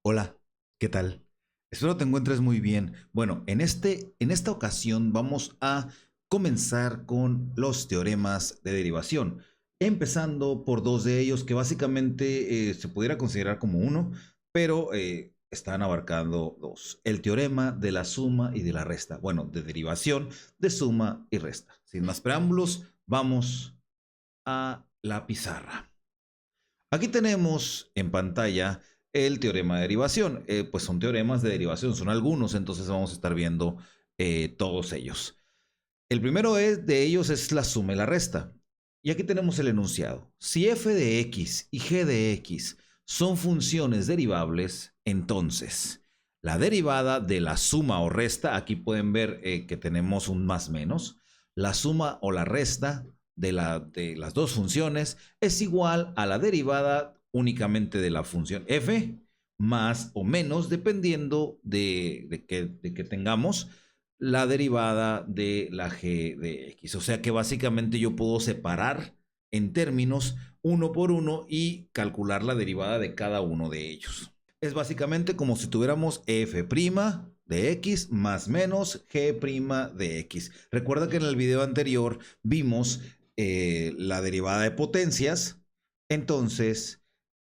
Hola, ¿qué tal? Espero te encuentres muy bien. Bueno, en esta ocasión vamos a comenzar con los teoremas de derivación, empezando por dos de ellos que básicamente se pudiera considerar como uno, pero están abarcando dos. El teorema de la suma y de la resta. Bueno, de derivación, de suma y resta. Sin más preámbulos, vamos a la pizarra. Aquí tenemos en pantalla el teorema de derivación. Pues son teoremas de derivación, son algunos, entonces vamos a estar viendo todos ellos. El primero de ellos es la suma y la resta. Y aquí tenemos el enunciado. Si f de x y g de x son funciones derivables, entonces la derivada de la suma o resta, aquí pueden ver que tenemos un más menos, la suma o la resta de las dos funciones es igual a la derivada únicamente de la función f más o menos dependiendo de que tengamos la derivada de la g de x. O sea que básicamente yo puedo separar en términos uno por uno y calcular la derivada de cada uno de ellos. Es básicamente como si tuviéramos f' de x más menos g' de x. Recuerda que en el video anterior vimos la derivada de potencias. Entonces,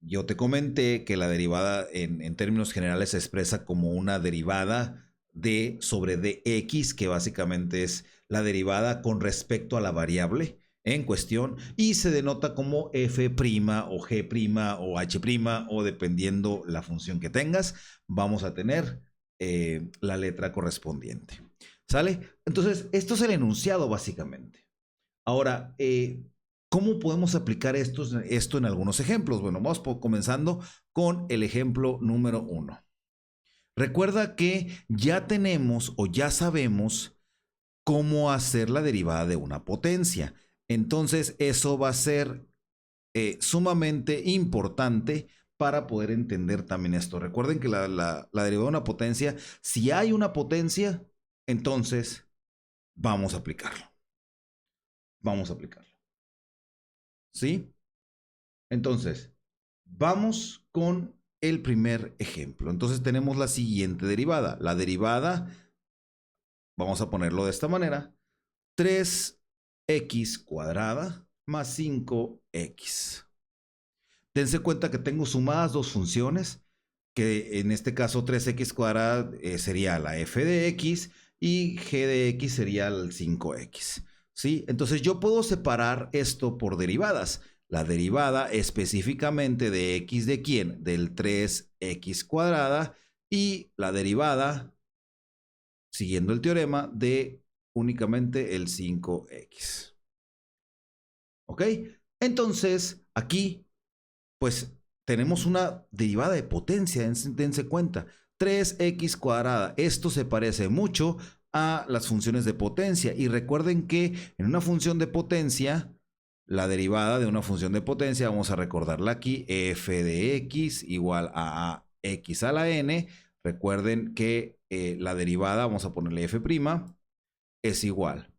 yo te comenté que la derivada en términos generales se expresa como una derivada d sobre dx, que básicamente es la derivada con respecto a la variable en cuestión y se denota como f' o g' o h' o dependiendo la función que tengas, vamos a tener la letra correspondiente. ¿Sale? Entonces, esto es el enunciado básicamente. Ahora, ¿cómo podemos aplicar esto en algunos ejemplos? Bueno, vamos comenzando con el ejemplo número 1. Recuerda que ya tenemos o ya sabemos cómo hacer la derivada de una potencia. Entonces, eso va a ser sumamente importante para poder entender también esto. Recuerden que la derivada de una potencia, si hay una potencia, entonces vamos a aplicarlo. Vamos a aplicarlo. ¿Sí? Entonces, vamos con el primer ejemplo. Entonces tenemos la siguiente derivada. La derivada, vamos a ponerlo de esta manera, 3x cuadrada más 5x. Dense cuenta que tengo sumadas dos funciones, que en este caso 3x cuadrada sería la f de x y g de x sería el 5x. ¿Sí? Entonces yo puedo separar esto por derivadas. La derivada específicamente de x de quién? Del 3x cuadrada y la derivada, siguiendo el teorema, de únicamente el 5x. ¿Ok? Entonces, aquí, pues, tenemos una derivada de potencia, dense cuenta. 3x cuadrada. Esto se parece mucho a las funciones de potencia. Y recuerden que en una función de potencia, la derivada de una función de potencia, vamos a recordarla aquí, f de x igual a x a la n. Recuerden que la derivada, vamos a ponerle f', es igual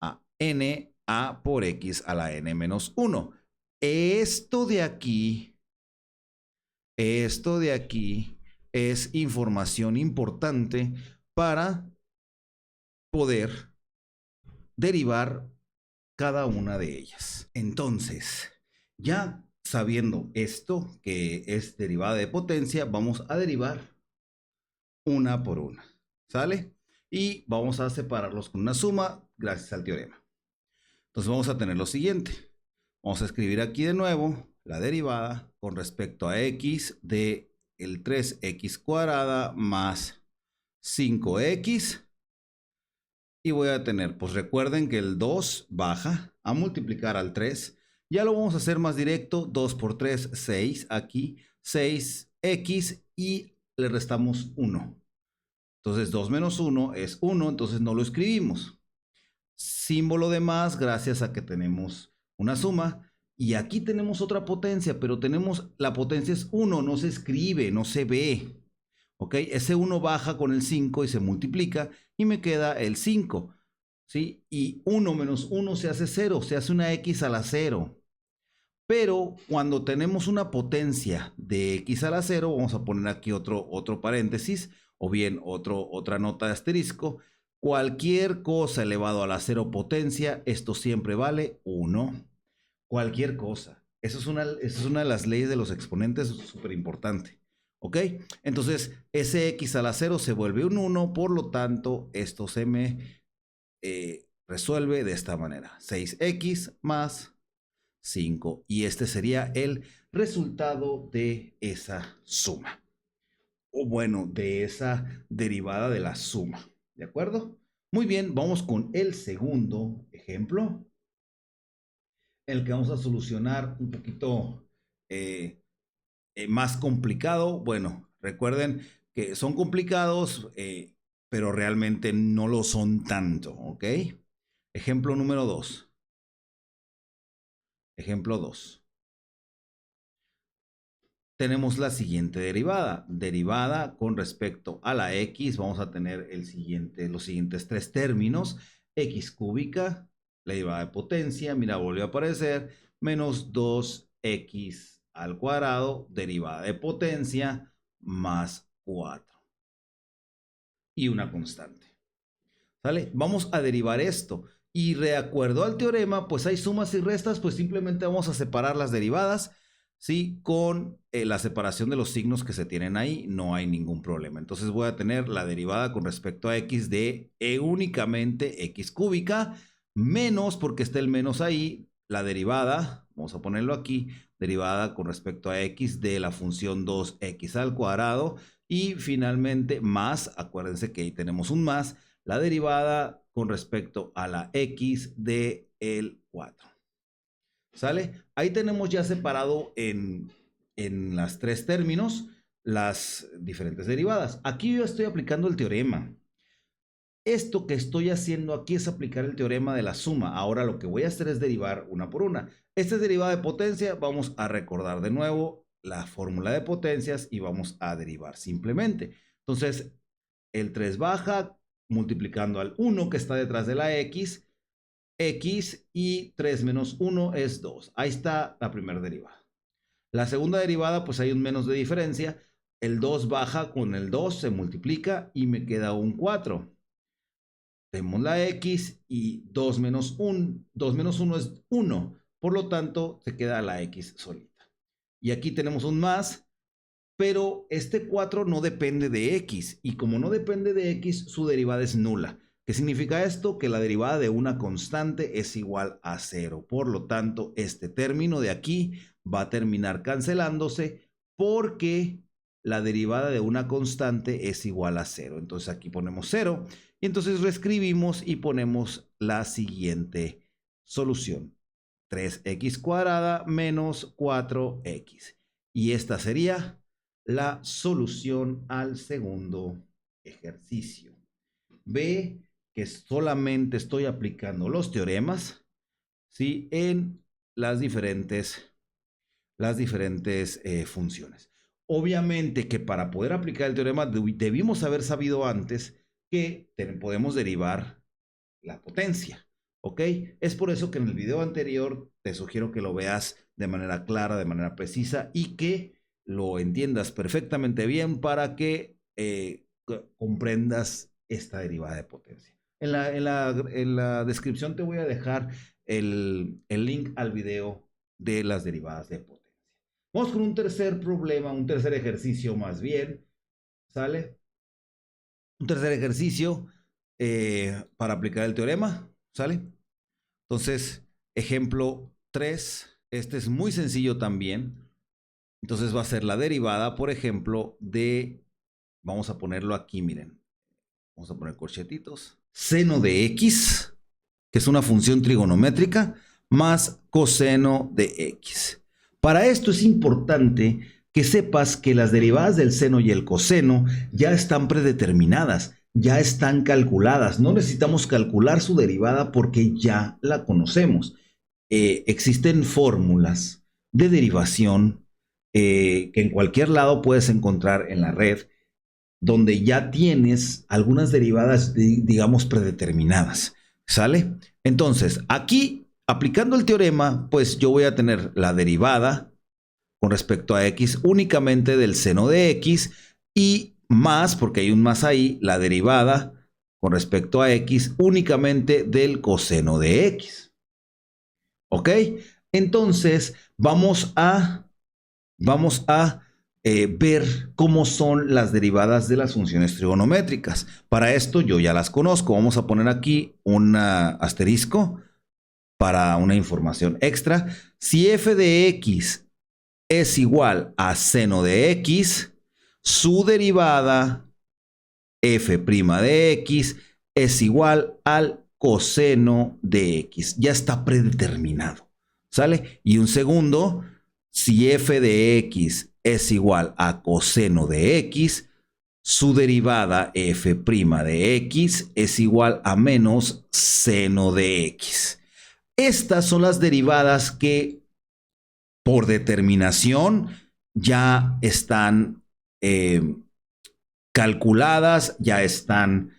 a n a por x a la n menos 1. Esto de aquí es información importante para poder derivar cada una de ellas. Entonces, ya sabiendo esto, que es derivada de potencia, vamos a derivar una por una. ¿Sale? Y vamos a separarlos con una suma gracias al teorema. Entonces vamos a tener lo siguiente. Vamos a escribir aquí de nuevo la derivada con respecto a x de el 3x cuadrada más 5x. Y voy a tener, pues recuerden que el 2 baja a multiplicar al 3. Ya lo vamos a hacer más directo. 2 por 3, 6. Aquí 6x y le restamos 1. Entonces 2 menos 1 es 1, entonces no lo escribimos. Símbolo de más gracias a que tenemos una suma. Y aquí tenemos otra potencia, pero tenemos, la potencia es 1, no se escribe, no se ve. ¿Ok? Ese 1 baja con el 5 y se multiplica y me queda el 5. ¿Sí? Y 1 menos 1 se hace 0, se hace una x a la 0. Pero cuando tenemos una potencia de x a la 0, vamos a poner aquí otro paréntesis, o bien otra nota de asterisco. Cualquier cosa elevado a la 0 potencia, esto siempre vale 1. Cualquier cosa. Eso es una de las leyes de los exponentes súper importante. ¿Ok? Entonces, ese x a la 0 se vuelve un 1, por lo tanto, esto se me resuelve de esta manera. 6x más 5. Y este sería el resultado de esa suma. O bueno, de esa derivada de la suma. ¿De acuerdo? Muy bien, vamos con el segundo ejemplo, el que vamos a solucionar un poquito más complicado. Bueno, recuerden que son complicados, pero realmente no lo son tanto, ¿ok? Ejemplo número 2. Ejemplo 2. Tenemos la siguiente derivada. Derivada con respecto a la x, vamos a tener los siguientes tres términos. X cúbica, la derivada de potencia, mira, volvió a aparecer, menos 2x al cuadrado, derivada de potencia, más 4. Y una constante. ¿Sale? Vamos a derivar esto. Y de acuerdo al teorema, pues hay sumas y restas, pues simplemente vamos a separar las derivadas. ¿Sí? Con la separación de los signos que se tienen ahí, no hay ningún problema. Entonces voy a tener la derivada con respecto a x de únicamente x cúbica, menos, porque está el menos ahí, la derivada, vamos a ponerlo aquí, derivada con respecto a x de la función 2x al cuadrado, y finalmente más, acuérdense que ahí tenemos un más, la derivada con respecto a la x de el 4. ¿Sale? Ahí tenemos ya separado en las tres términos las diferentes derivadas. Aquí yo estoy aplicando el teorema. Esto que estoy haciendo aquí es aplicar el teorema de la suma. Ahora lo que voy a hacer es derivar una por una. Esta es derivada de potencia. Vamos a recordar de nuevo la fórmula de potencias y vamos a derivar simplemente. Entonces, el 3 baja multiplicando al 1 que está detrás de la x y 3 menos 1 es 2. Ahí está la primera derivada. La segunda derivada, pues hay un menos de diferencia. El 2 baja con el 2, se multiplica y me queda un 4. Tenemos la x y 2 menos 1 es 1. Por lo tanto, se queda la x solita. Y aquí tenemos un más, pero este 4 no depende de x. Y como no depende de x, su derivada es nula. ¿Qué significa esto? Que la derivada de una constante es igual a 0. Por lo tanto, este término de aquí va a terminar cancelándose porque la derivada de una constante es igual a 0. Entonces aquí ponemos 0 y entonces reescribimos y ponemos la siguiente solución. 3x cuadrada menos 4x. Y esta sería la solución al segundo ejercicio. Ve que solamente estoy aplicando los teoremas, ¿sí? En las diferentes funciones. Obviamente que para poder aplicar el teorema debimos haber sabido antes que podemos derivar la potencia. ¿Ok? Es por eso que en el video anterior te sugiero que lo veas de manera clara, de manera precisa y que lo entiendas perfectamente bien para que comprendas esta derivada de potencia. En la descripción te voy a dejar el link al video de las derivadas de potencia. Vamos con un tercer problema, un tercer ejercicio más bien. ¿Sale? Un tercer ejercicio para aplicar el teorema. ¿Sale? Entonces, ejemplo 3. Este es muy sencillo también. Entonces va a ser la derivada, por ejemplo, de... Vamos a ponerlo aquí, miren. Vamos a poner corchetitos. Seno de x, que es una función trigonométrica, más coseno de x. Para esto es importante que sepas que las derivadas del seno y el coseno ya están predeterminadas, ya están calculadas. No necesitamos calcular su derivada porque ya la conocemos. Existen fórmulas de derivación que en cualquier lado puedes encontrar en la red, donde ya tienes algunas derivadas, digamos, predeterminadas. ¿Sale? Entonces, aquí aplicando el teorema, pues yo voy a tener la derivada con respecto a x únicamente del seno de x y más, porque hay un más ahí, la derivada con respecto a x únicamente del coseno de x. ¿Ok? Entonces vamos a ver cómo son las derivadas de las funciones trigonométricas. Para esto yo ya las conozco. Vamos a poner aquí un asterisco para una información extra. Si f de x es igual a seno de x, su derivada f' de x es igual al coseno de x. Ya está predeterminado, ¿sale? Y un segundo, si f de x es igual a coseno de x, su derivada f' de x es igual a menos seno de x. Estas son las derivadas que por determinación ya están calculadas, ya están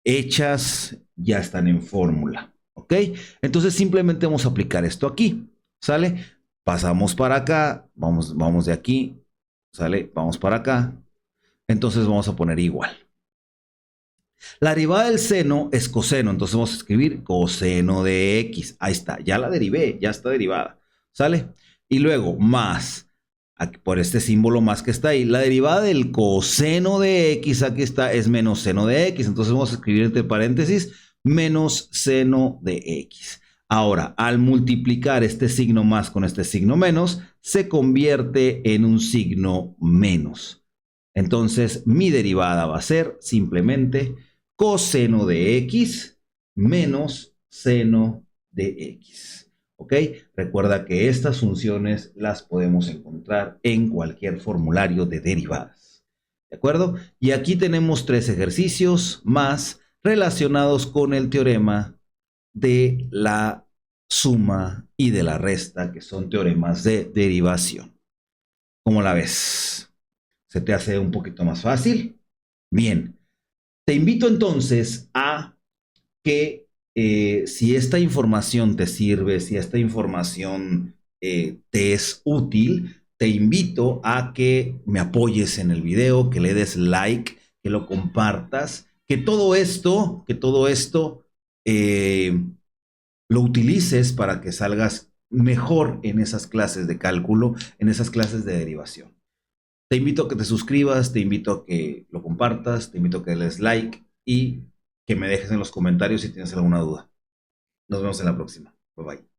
hechas, ya están en fórmula. ¿Ok? Entonces simplemente vamos a aplicar esto aquí. ¿Sale? Pasamos para acá, vamos de aquí, ¿sale? Vamos para acá. Entonces vamos a poner igual. La derivada del seno es coseno, entonces vamos a escribir coseno de x. Ahí está, ya la derivé, ya está derivada. ¿Sale? Y luego más, aquí, por este símbolo más que está ahí, la derivada del coseno de x, aquí está, es menos seno de x. Entonces vamos a escribir entre paréntesis menos seno de x. Ahora, al multiplicar este signo más con este signo menos, se convierte en un signo menos. Entonces, mi derivada va a ser simplemente coseno de x menos seno de x. ¿Ok? Recuerda que estas funciones las podemos encontrar en cualquier formulario de derivadas. ¿De acuerdo? Y aquí tenemos 3 ejercicios más relacionados con el teorema de la suma y de la resta, que son teoremas de derivación. ¿Cómo la ves? ¿Se te hace un poquito más fácil? Bien. Te invito entonces a que si esta información te sirve, si esta información te es útil, te invito a que me apoyes en el video, que le des like, que lo compartas, que todo esto lo utilices para que salgas mejor en esas clases de cálculo, en esas clases de derivación. Te invito a que te suscribas, te invito a que lo compartas, te invito a que le des like y que me dejes en los comentarios si tienes alguna duda. Nos vemos en la próxima. Bye bye.